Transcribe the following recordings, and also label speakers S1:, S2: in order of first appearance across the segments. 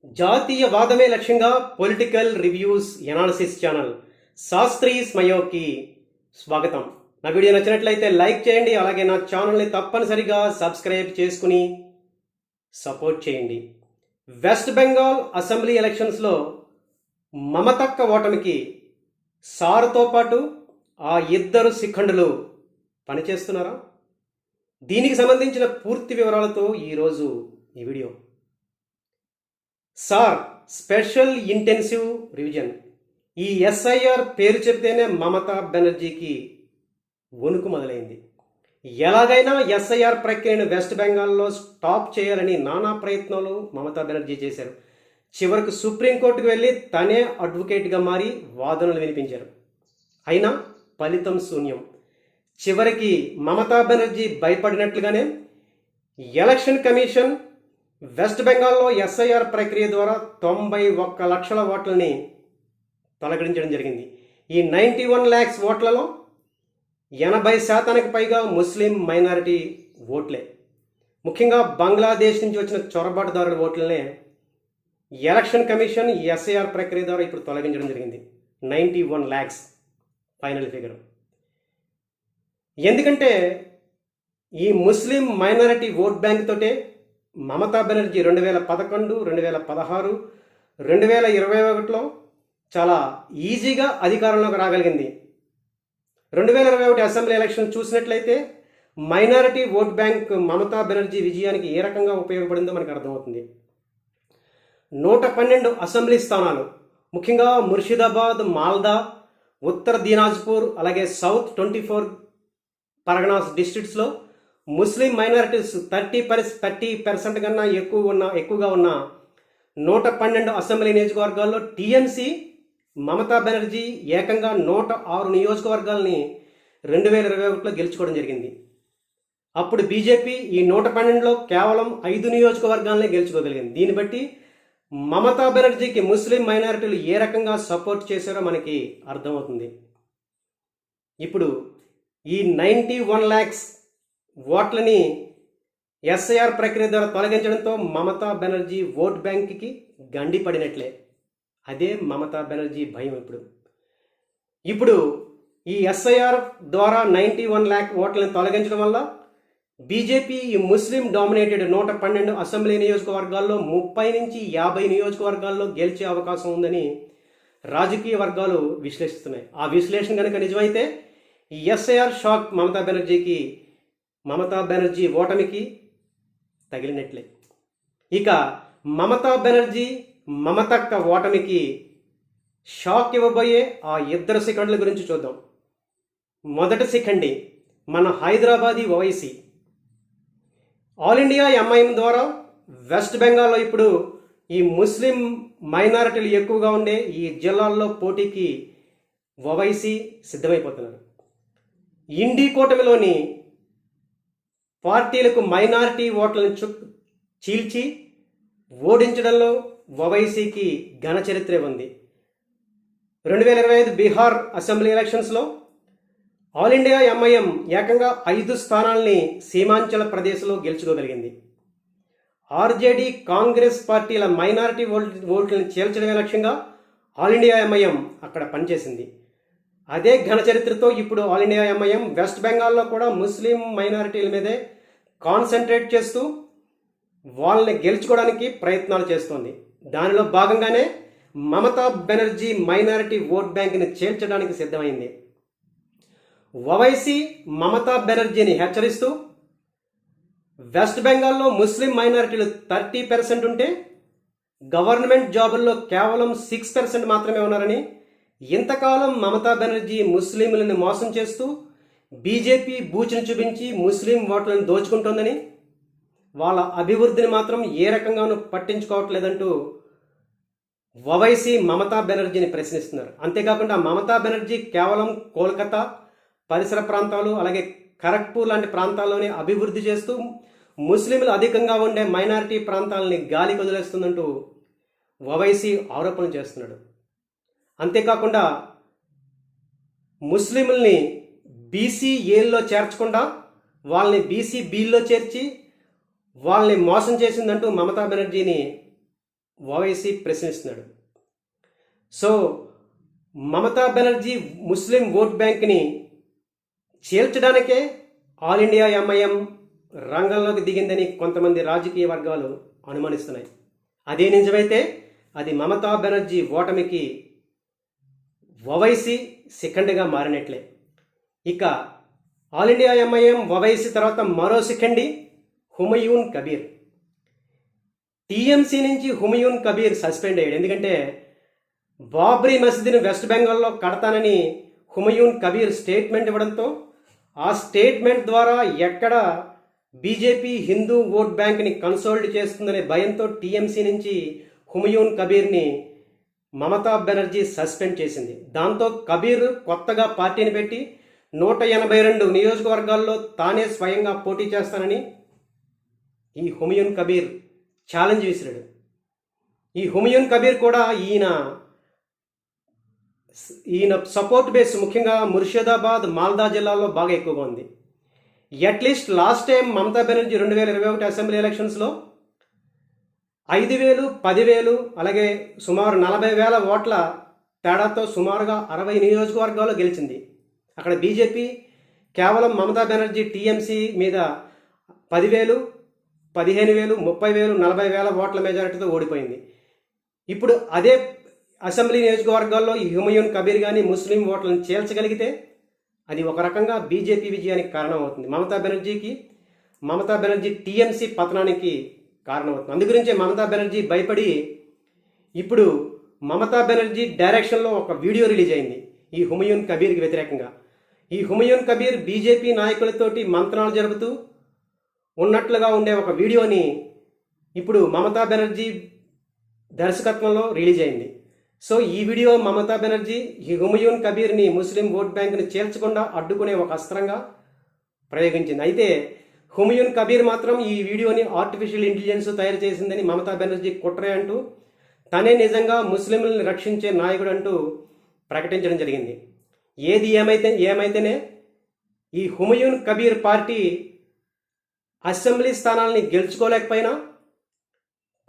S1: జాతీయ వాదమే లక్ష్యంగా political reviews analysis channel Shastri స్మయోకి స్వాగతం. నా వీడియో నచ్చినట్లయితే లైక్ చేయండి, అలాగే నా ఛానల్ని తప్పనిసరిగా సబ్స్క్రైబ్ చేసుకుని సపోర్ట్ చేయండి. వెస్ట్ బెంగాల్ అసెంబ్లీ ఎలక్షన్స్లో మమతక్క ఓటమికి సారుతో పాటు ఆ ఇద్దరు శిఖండులు పనిచేస్తున్నారా? దీనికి సంబంధించిన పూర్తి వివరాలతో ఈరోజు ఈ video. Sir special intensive revision. ఈ ఎస్ఐఆర్ పేరు చెప్తేనే మమతా బెనర్జీకి వణుకు మొదలైంది. ఎలాగైనా ఎస్ఐఆర్ ప్రక్రియను వెస్ట్ బెంగాల్లో స్టాప్ చేయాలని నానా ప్రయత్నాలు మమతా బెనర్జీ చేశారు. చివరకు సుప్రీంకోర్టుకు వెళ్ళి తనే అడ్వకేట్గా మారి వాదనలు వినిపించారు. అయినా ఫలితం శూన్యం. చివరికి మమతా బెనర్జీ భయపడినట్లుగానే ఎలక్షన్ కమిషన్ వెస్ట్ బెంగాల్లో ఎస్ఐఆర్ ప్రక్రియ ద్వారా 91 లక్షల ఓట్లని తొలగించడం జరిగింది. ఈ 91 lakhs ఓట్లలో 80% పైగా ముస్లిం మైనారిటీ ఓట్లే. ముఖ్యంగా బంగ్లాదేశ్ నుంచి వచ్చిన చొరబాటుదారుల ఓట్లనే ఎలక్షన్ కమిషన్ ఈ ఎస్ఐఆర్ ప్రక్రియ ద్వారా ఇప్పుడు తొలగించడం జరిగింది. 91 lakhs ఫైనల్ ఫిగర్. ఎందుకంటే ఈ ముస్లిం మైనారిటీ ఓట్ బ్యాంక్ తోటే మమతా బెనర్జీ 2011, 2016, 2021లో చాలా ఈజీగా అధికారంలోకి రాగలిగింది. 2021 అసెంబ్లీ ఎలక్షన్ చూసినట్లయితే minority vote bank Mamata Banerjee విజయానికి ఏ రకంగా ఉపయోగపడిందో మనకు అర్థమవుతుంది. 112 అసెంబ్లీ స్థానాలు, ముఖ్యంగా ముర్షిదాబాద్, మాల్దా, ఉత్తర దినాజ్పూర్, అలాగే సౌత్ 24 పరగనాస్ డిస్ట్రిక్ట్స్లో ముస్లిం మైనారిటీస్ 30% కన్నా ఎక్కువగా ఉన్న 112 అసెంబ్లీ నియోజకవర్గాల్లో టీఎంసీ మమతా బెనర్జీ ఏకంగా 106 నియోజకవర్గాల్ని 2021లో గెలుచుకోవడం జరిగింది. అప్పుడు బీజేపీ ఈ 112లో కేవలం 5 నియోజకవర్గాలనే గెలుచుకోగలిగింది. దీన్ని బట్టి మమతా బెనర్జీకి ముస్లిం మైనారిటీలు ఏ రకంగా సపోర్ట్ చేశారో మనకి అర్థమవుతుంది. ఇప్పుడు ఈ 91 lakhs ఓట్లని ఎస్ఐఆర్ ప్రక్రియ ద్వారా తొలగించడంతో మమతా బెనర్జీ ఓట్ బ్యాంక్కి గండి పడినట్లే. అదే మమతా బెనర్జీ భయం. ఇప్పుడు ఈ ఎస్ఐఆర్ ద్వారా 91 lakh ఓట్లను తొలగించడం వల్ల బీజేపీ ఈ ముస్లిం డామినేటెడ్ 112 అసెంబ్లీ నియోజకవర్గాల్లో 30 నుంచి 50 నియోజకవర్గాల్లో గెలిచే అవకాశం ఉందని రాజకీయ వర్గాలు విశ్లేషిస్తున్నాయి. ఆ విశ్లేషణ కనుక నిజమైతే ఈ ఎస్ఐఆర్ షాక్ మమతా బెనర్జీ ఓటమికి తగిలినట్లే. ఇక మమతా బెనర్జీ మమతక్క ఓటమికి షాక్ ఇవ్వబోయే ఆ ఇద్దరు శిఖండుల గురించి చూద్దాం. మొదటి శిఖండి మన Hyderabadi Owaisi. All India MIM ద్వారా వెస్ట్ బెంగాల్లో ఇప్పుడు ఈ ముస్లిం మైనారిటీలు ఎక్కువగా ఉండే ఈ జిల్లాల్లో పోటీకి ఓవైసీ సిద్ధమైపోతున్నారు. ఇండి కూటమిలోని పార్టీలకు మైనారిటీ ఓట్లను చీల్చి ఓడించడంలో ఓవైసీకి ఘన చరిత్రే ఉంది. 2025 బీహార్ అసెంబ్లీ ఎలక్షన్స్లో ఆల్ ఇండియా ఎంఐఎం ఏకంగా 5 స్థానాల్ని సీమాంచల ప్రదేశ్లో గెలుచుకోగలిగింది. ఆర్జేడీ, కాంగ్రెస్ పార్టీల మైనారిటీ ఓట్లను చీల్చడమే లక్ష్యంగా ఆల్ ఇండియా ఎంఐఎం అక్కడ పనిచేసింది. అదే ఘన చరిత్రతో ఇప్పుడు ఆల్ ఇండియా ఎంఐఎం వెస్ట్ బెంగాల్లో కూడా ముస్లిం మైనారిటీల మీదే కాన్సన్ట్రేట్ చేస్తూ వాళ్ళని గెలుచుకోవడానికి ప్రయత్నాలు చేస్తోంది. దానిలో భాగంగానే మమతా బెనర్జీ మైనారిటీ ఓట్ బ్యాంక్ని చేర్చడానికి సిద్ధమైంది. ఓవైసీ మమతా బెనర్జీని హెచ్చరిస్తూ వెస్ట్ బెంగాల్లో ముస్లిం మైనారిటీలు 30% ఉంటే గవర్నమెంట్ జాబుల్లో కేవలం 6% మాత్రమే ఉన్నారని, ఇంతకాలం మమతా బెనర్జీ ముస్లింలను మోసం చేస్తూ బీజేపీ బూచిని చూపించి ముస్లిం ఓట్లను దోచుకుంటోందని, వాళ్ళ అభివృద్ధిని మాత్రం ఏ రకంగానూ పట్టించుకోవట్లేదంటూ ఓవైసీ మమతా బెనర్జీని ప్రశ్నిస్తున్నారు. అంతేకాకుండా మమతా బెనర్జీ కేవలం కోల్కతా పరిసర ప్రాంతాలు, అలాగే ఖరగ్పూర్ లాంటి ప్రాంతాల్లోనే అభివృద్ధి చేస్తూ ముస్లింలు అధికంగా ఉండే మైనారిటీ ప్రాంతాలని గాలికి వదిలేస్తుందంటూ ఓవైసీ ఆరోపణలు చేస్తున్నాడు. అంతేకాకుండా ముస్లింల్ని బీసీ ఏల్లో చేర్చకుండా వాళ్ళని బీసీ బీల్లో చేర్చి వాళ్ళని మోసం చేసిందంటూ మమతా బెనర్జీని ఓవైసీ ప్రశ్నిస్తున్నాడు. So Mamata Banerjee Muslim vote బ్యాంక్ని చీల్చడానికే ఆల్ ఇండియా ఎంఐఎం రంగంలోకి దిగిందని కొంతమంది రాజకీయ వర్గాలు అనుమానిస్తున్నాయి. అదే నిజమైతే అది మమతా బెనర్జీ ఓటమికి ఓవైసీ సెకండ్గా మారినట్లే. ఇక ఆల్ ఇండియా ఎంఐఎం ఓవైసీ తర్వాత మరో సెకండి హుమయూన్ కబీర్. టీఎంసీ నుంచి హుమయూన్ కబీర్ సస్పెండ్ అయ్యాడు. ఎందుకంటే బాబ్రీ మసీదుని వెస్ట్ బెంగాల్లో కడతానని హుమయూన్ కబీర్ స్టేట్మెంట్ ఇవ్వడంతో ఆ స్టేట్మెంట్ ద్వారా ఎక్కడ బీజేపీ హిందూ ఓట్ బ్యాంక్ని కన్సోల్డ్ చేస్తుందనే భయంతో టీఎంసీ నుంచి హుమయూన్ కబీర్ని మమతా బెనర్జీ సస్పెండ్ చేసింది. దాంతో కబీర్ కొత్తగా పార్టీని పెట్టి 182 నియోజకవర్గాల్లో తానే స్వయంగా పోటీ చేస్తానని ఈ హుమయూన్ కబీర్ ఛాలెంజ్ విసిరాడు. ఈ హుమయూన్ కబీర్ కూడా ఈయన సపోర్ట్ బేస్ ముఖ్యంగా ముర్షిదాబాద్, మాల్దా జిల్లాల్లో బాగా ఎక్కువగా ఉంది. At least last time Mamata Banerjee 2021 assembly ఎలక్షన్స్లో 5,000, 10,000 అలాగే సుమారు 40,000 ఓట్ల తేడాతో సుమారుగా 60 నియోజకవర్గాల్లో గెలిచింది. అక్కడ బీజేపీ కేవలం మమతా బెనర్జీ టీఎంసీ మీద 10,000, 15,000, 30,000, 40,000 ఓట్ల మెజారిటీతో ఓడిపోయింది. ఇప్పుడు అదే అసెంబ్లీ నియోజకవర్గాల్లో ఈ హుమయూన్ కబీర్ కానీ ముస్లిం ఓట్లను చేల్చగలిగితే అది ఒక రకంగా బీజేపీ విజయానికి కారణం అవుతుంది. మమతా బెనర్జీ టీఎంసీ పతనానికి కారణమవుతుంది. అందుగురించే మమతా బెనర్జీ భయపడి ఇప్పుడు మమతా బెనర్జీ డైరెక్షన్లో ఒక వీడియో రిలీజ్ అయింది ఈ హుమయూన్ కబీర్కి వ్యతిరేకంగా. ఈ హుమయూన్ కబీర్ బీజేపీ నాయకులతోటి మంత్రాలు జరుపుతూ ఉన్నట్లుగా ఉండే ఒక వీడియోని ఇప్పుడు మమతా బెనర్జీ దర్శకత్వంలో రిలీజ్ అయింది. సో ఈ వీడియో మమతా బెనర్జీ ఈ హుమయూన్ కబీర్ని ముస్లిం ఓట్ బ్యాంక్ని చేర్చకుండా అడ్డుకునే ఒక అస్త్రంగా ప్రయోగించింది. అయితే హుమయూన్ కబీర్ మాత్రం ఈ వీడియోని ఆర్టిఫిషియల్ ఇంటెలిజెన్స్ తయారు చేసిందని మమతా బెనర్జీ కుట్రే అంటూ తనే నిజంగా ముస్లింలను రక్షించే నాయకుడు అంటూ ప్రకటించడం జరిగింది. ఏది ఏమైతేనే ఈ హుమయూన్ కబీర్ పార్టీ అసెంబ్లీ స్థానాలని గెలుచుకోలేకపోయినా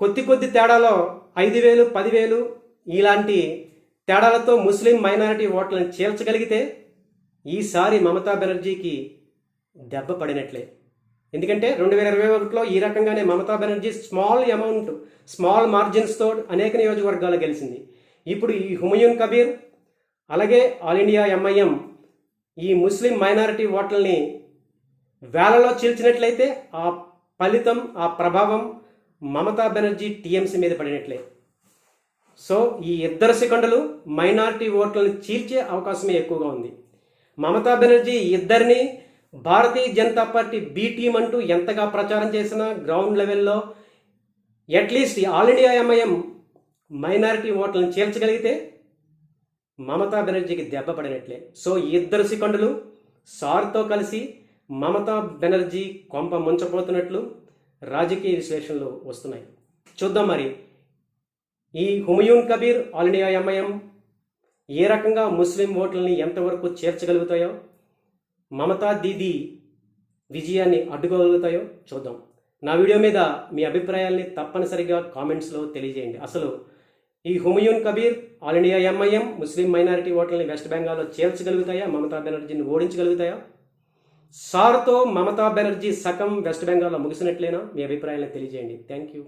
S1: కొద్ది తేడాలో 5,000, 10,000 ఇలాంటి తేడాలతో ముస్లిం మైనారిటీ ఓట్లను చేల్చగలిగితే ఈసారి మమతా బెనర్జీకి దెబ్బ పడినట్లే. ఎందుకంటే 2021లో ఈ రకంగానే మమతా బెనర్జీ స్మాల్ మార్జిన్స్తో అనేక నియోజకవర్గాలు గెలిచింది. ఇప్పుడు ఈ హుమయూన్ కబీర్ అలాగే ఆల్ ఇండియా ఎంఐఎం ఈ ముస్లిం మైనారిటీ ఓట్లని వేలలో చీల్చినట్లయితే ఆ ఫలితం, ఆ ప్రభావం మమతా బెనర్జీ టీఎంసీ మీద పడినట్లే. సో ఈ 2 సెకండ్లు మైనారిటీ ఓట్లను చీల్చే అవకాశమే ఎక్కువగా ఉంది. మమతా బెనర్జీ ఇద్దరిని Bharatiya Janata party B team అంటూ ఎంతగా ప్రచారం చేసినా గ్రౌండ్ లెవెల్లో at least all India MIM minority ఓట్లను చేర్చగలిగితే మమతా బెనర్జీకి దెబ్బ పడినట్లే. సో ఈ 2 సెకండ్లు సార్తో కలిసి మమతా బెనర్జీ కొంప ముంచబోతున్నట్లు రాజకీయ విశ్లేషణలు వస్తున్నాయి. చూద్దాం మరి ఈ Humayun Kabir, all India MIM ఏ రకంగా ముస్లిం ఓట్లని ఎంతవరకు చేర్చగలుగుతాయో, మమతా దీదీ విజయాన్ని అడ్డుకోగలుగుతాయో చూద్దాం. నా వీడియో మీద మీ అభిప్రాయాల్ని తప్పనిసరిగా కామెంట్స్లో తెలియజేయండి. అసలు ఈ Humayun Kabir, all India MIM Muslim minority ఓట్లని వెస్ట్ బెంగాల్లో చేర్చగలుగుతాయా, మమతా బెనర్జీని ఓడించగలుగుతాయా? సార్తో మమతా బెనర్జీ సగం వెస్ట్ బెంగాల్లో ముగిసినట్లేనా? మీ అభిప్రాయాలను తెలియజేయండి. Thank you.